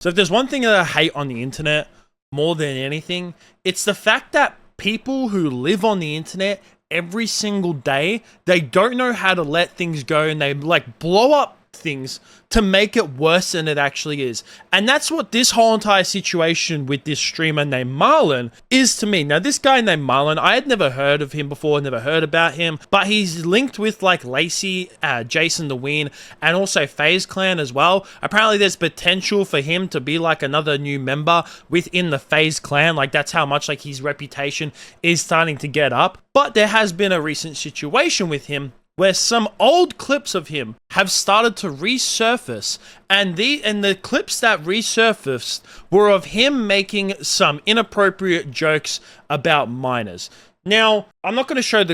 So if there's one thing that I hate on the internet more than anything, it's the fact that people who live on the internet every single day, they don't know how to let things go, and they like blow up things to make it worse than it actually is. And that's what this whole entire situation with this streamer named Marlon is to me. Now, this guy named Marlon, I had never heard of him before, never heard about him, but he's linked with like Lacey, Jason the Ween, and also FaZe Clan as well. Apparently there's potential for him to be like another new member within the FaZe Clan. Like, that's how much like his reputation is starting to get up. But there has been a recent situation with him where some old clips of him have started to resurface, and the clips that resurfaced were of him making some inappropriate jokes about minors. Now, I'm not going to show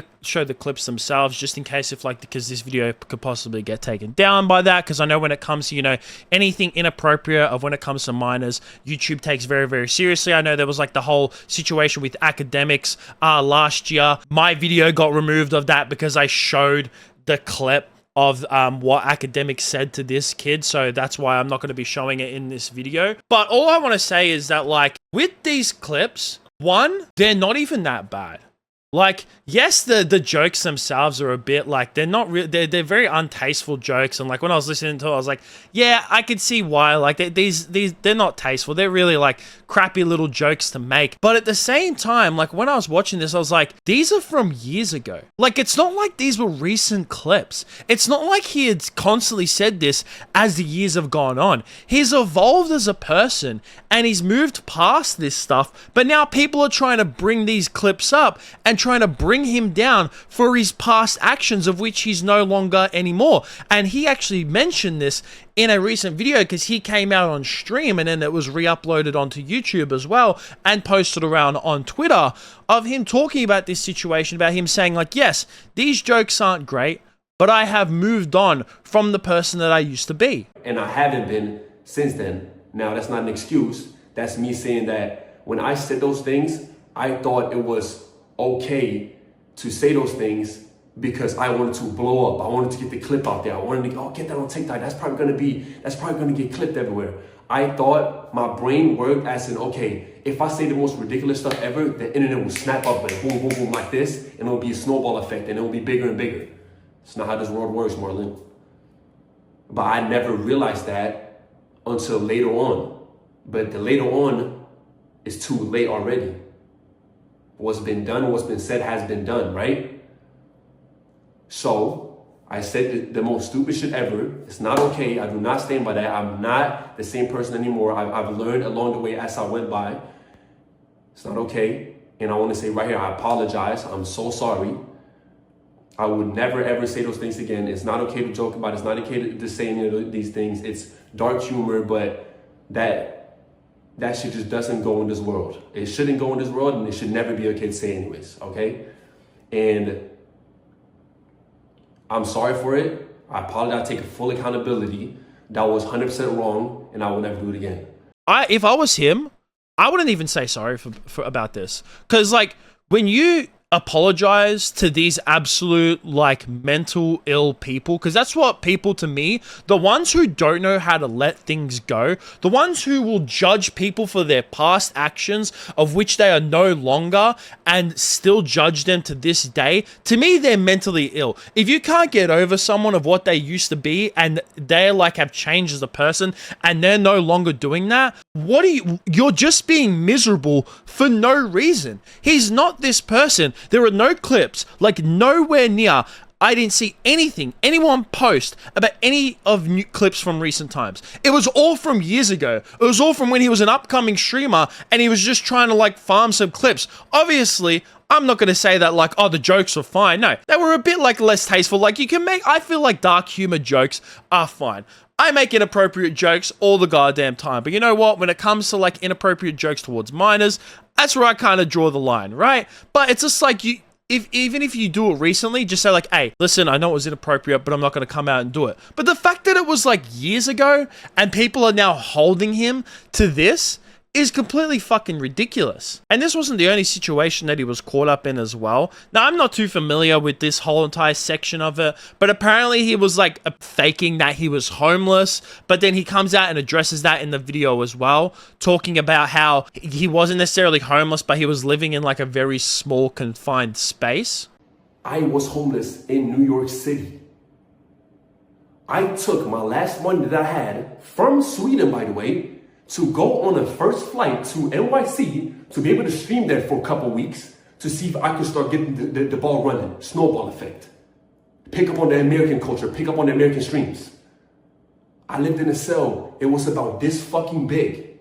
the clips themselves, just in case because this video could possibly get taken down by that, because I know when it comes to, you know, anything inappropriate of when it comes to minors, YouTube takes very, very seriously. I know there was like the whole situation with academics last year. My video got removed of that because I showed the clip of what academics said to this kid, so that's why I'm not going to be showing it in this video. But all I want to say is that, like, with these clips, one, they're not even that bad. Like, yes, the jokes themselves are a bit like, they're not real, they're very untasteful jokes, and like when I was listening to it, I was like, yeah, I could see why. Like, they're not tasteful, they're really like crappy little jokes to make. But at the same time, like when I was watching this, I was like, these are from years ago. Like, it's not like these were recent clips. It's not like he had constantly said this as the years have gone on. He's evolved as a person and he's moved past this stuff, but now people are trying to bring these clips up and trying to bring him down for his past actions, of which he's no longer anymore. And he actually mentioned this in a recent video, because he came out on stream and then it was re-uploaded onto YouTube as well and posted around on Twitter, of him talking about this situation, about him saying like, yes, these jokes aren't great, but I have moved on from the person that I used to be. And I haven't been since then. Now, that's not an excuse. That's me saying that when I said those things, I thought it was okay to say those things because I wanted to blow up. I wanted to get the clip out there. I wanted to get that on TikTok. That's probably gonna get clipped everywhere. I thought my brain worked as in, okay, if I say the most ridiculous stuff ever, the internet will snap up like boom, boom, boom, like this, and it'll be a snowball effect, and it'll be bigger and bigger. It's not how this world works, Marlon. But I never realized that until later on. But the later on is too late already. What's been done, what's been said has been done, right? So I said the most stupid shit ever. It's not okay. I do not stand by that. I'm not the same person anymore. I've learned along the way as I went by. It's not okay. And I want to say right here, I apologize. I'm so sorry. I would never ever say those things again. It's not okay to joke about it. It's not okay to say any of these things. It's dark humor, but that shit just doesn't go in this world. It shouldn't go in this world, and it should never be okay to say anyways, okay? And I'm sorry for it. I apologize. I take full accountability. That was 100% wrong, and I will never do it again. If I was him, I wouldn't even say sorry for about this. Because, like, when you apologize to these absolute like mental ill people, because that's what people, to me, the ones who don't know how to let things go, the ones who will judge people for their past actions of which they are no longer and still judge them to this day, to me, they're mentally ill. If you can't get over someone of what they used to be and they like have changed as a person and they're no longer doing that, you're just being miserable for no reason. He's not this person. There are no clips, like nowhere near. I didn't see anyone post about any of new clips from recent times. It was all from years ago. It was all from when he was an upcoming streamer and he was just trying to like farm some clips. Obviously, I'm not going to say that like, oh, the jokes were fine. No, they were a bit like less tasteful. Like I feel like dark humor jokes are fine. I make inappropriate jokes all the goddamn time. But you know what? When it comes to like inappropriate jokes towards minors, that's where I kind of draw the line, right? But it's just like even if you do it recently, just say like, hey, listen, I know it was inappropriate, but I'm not going to come out and do it. But the fact that it was like years ago and people are now holding him to this is completely fucking ridiculous. And this wasn't the only situation that he was caught up in as well. Now, I'm not too familiar with this whole entire section of it, but apparently he was like faking that he was homeless, but then he comes out and addresses that in the video as well, talking about how he wasn't necessarily homeless, but he was living in like a very small confined space. I was homeless in New York City. I took my last money that I had from Sweden, by the way, to go on a first flight to NYC to be able to stream there for a couple weeks to see if I could start getting the ball running, snowball effect. Pick up on the American culture, pick up on the American streams. I lived in a cell. It was about this fucking big.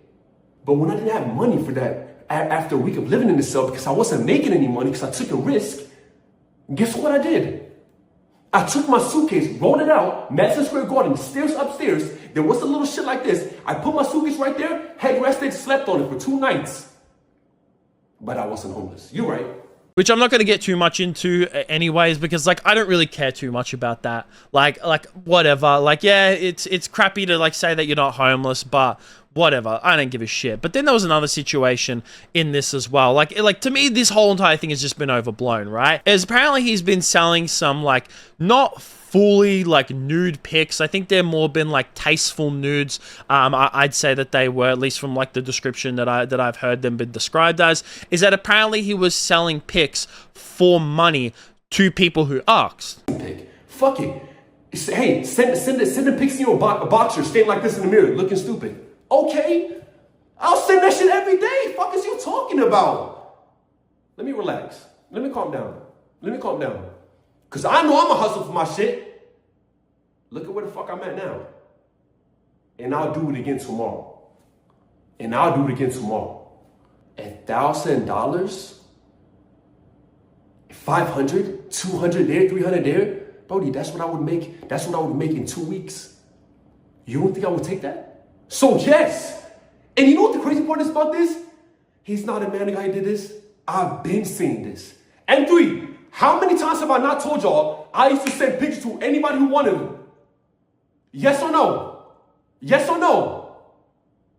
But when I didn't have money for that, after a week of living in the cell, because I wasn't making any money, because I took a risk, guess what I did? I took my suitcase, rolled it out, Madison Square Garden, stairs upstairs. There was a little shit like this. I put my suitcase right there, head rested, slept on it for 2 nights. But I wasn't homeless. You're right. Which I'm not going to get too much into anyways, because like I don't really care too much about that. Like whatever. Like, yeah, it's crappy to like say that you're not homeless, but whatever. I don't give a shit. But then there was another situation in this as well. Like to me, this whole entire thing has just been overblown, right? As apparently he's been selling some like not fully like nude pics. I think they're more been like tasteful nudes. I'd say that they were, at least from like the description that I've heard them been described as, is that apparently he was selling pics for money to people who asked. Fuck it. Hey, send the pics in your boxer, staying like this in the mirror, looking stupid. Okay, I'll send that shit every day. Fuck is you talking about? Let me relax. Let me calm down. Because I know I'm a hustle for my shit. Look at where the fuck I'm at now. And I'll do it again tomorrow. $1,000? 500, 200 there, 300 there? Brody, that's what I would make. That's what I would make in 2 weeks. You don't think I would take that? So yes. And you know what the crazy part is about this? He's not a man guy who did this. I've been seeing this. And 3, how many times have I not told y'all I used to send pictures to anybody who wanted them? Yes or no? Yes or no?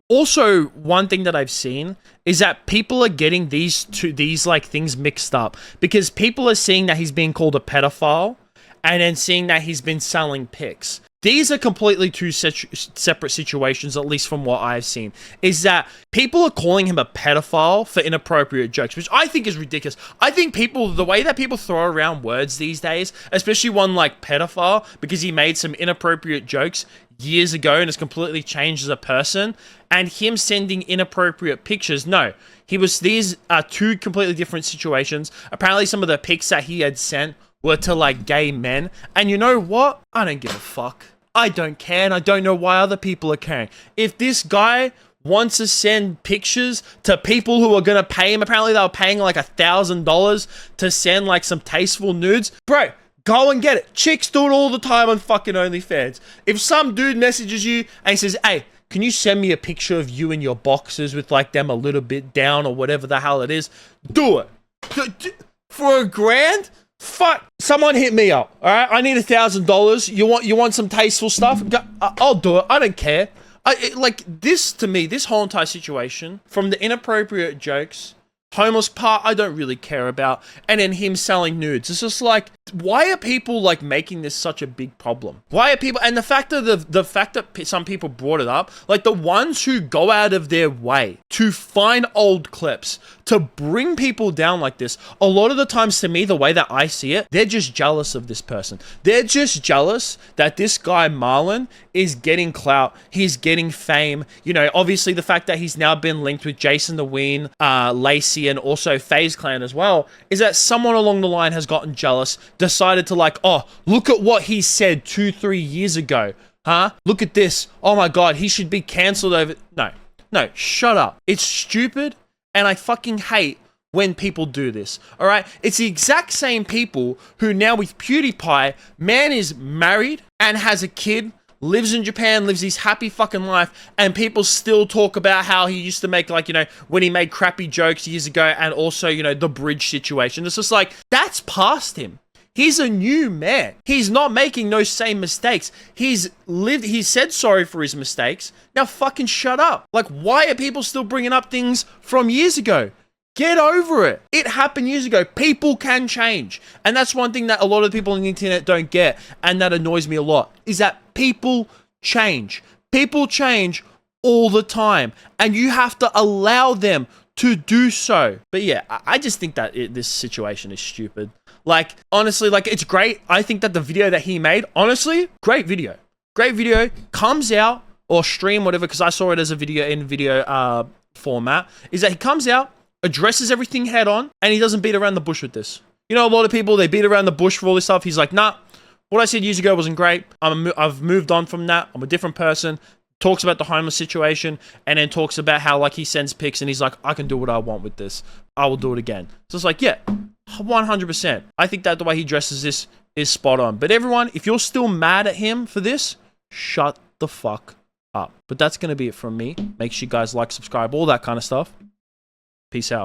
Also, one thing that I've seen is that people are getting these like things mixed up, because people are seeing that he's being called a pedophile and then seeing that he's been selling pics. These are completely two separate situations, at least from what I've seen, is that people are calling him a pedophile for inappropriate jokes, which I think is ridiculous. I think the way that people throw around words these days, especially one like pedophile, because he made some inappropriate jokes years ago and has completely changed as a person, and him sending inappropriate pictures, no. These are two completely different situations. Apparently some of the pics that he had sent were to like gay men, and you know what? I don't give a fuck. I don't care, and I don't know why other people are caring. If this guy wants to send pictures to people who are gonna pay him, apparently they were paying like $1,000 to send like some tasteful nudes, bro, go and get it. Chicks do it all the time on fucking OnlyFans. If some dude messages you and he says, hey, can you send me a picture of you in your boxers with like them a little bit down or whatever the hell it is, do it. For $1,000? Fuck, someone hit me up, all right? I need $1,000. You want some tasteful stuff? I'll do it. I don't care. Like this, to me, this whole entire situation, from the inappropriate jokes, homeless part, I don't really care about, and then him selling nudes. It's just like, why are people like making this such a big problem? Why are people, and the fact that some people brought it up, like the ones who go out of their way to find old clips to bring people down like this, a lot of the times, to me, the way that I see it, they're just jealous of this person. They're just jealous that this guy Marlon is getting clout, he's getting fame. You know, obviously the fact that he's now been linked with Jason the Ween, Lacey, and also FaZe Clan as well, is that someone along the line has gotten jealous, decided to like, oh, look at what he said 2-3 years ago, huh? Look at this. Oh my God, he should be cancelled over. No, shut up. It's stupid, and I fucking hate when people do this, all right? It's the exact same people who now with PewDiePie, man is married and has a kid, lives in Japan, lives his happy fucking life, and people still talk about how he used to make, like, you know, when he made crappy jokes years ago, and also, you know, the bridge situation. It's just like, that's past him. He's a new man. He's not making those same mistakes. He's said sorry for his mistakes. Now fucking shut up. Like, why are people still bringing up things from years ago? Get over it. It happened years ago. People can change. And that's one thing that a lot of people on the internet don't get, and that annoys me a lot, is that people change. People change all the time, and you have to allow them to do so. But yeah, I just think that this situation is stupid. Like, honestly, like, it's great. I think that the video that he made, honestly, great video. Great video. Comes out, or stream, whatever, because I saw it as a video in video format, is that he comes out, addresses everything head on, and he doesn't beat around the bush with this. You know, a lot of people, they beat around the bush for all this stuff. He's like, nah, what I said years ago wasn't great. I've moved on from that. I'm a different person. Talks about the homeless situation, and then talks about how, like, he sends pics and he's like, I can do what I want with this. I will do it again. So it's like, yeah, 100%. I think that the way he dresses this is spot on. But everyone, if you're still mad at him for this, shut the fuck up. But that's going to be it from me. Make sure you guys like, subscribe, all that kind of stuff. Peace out.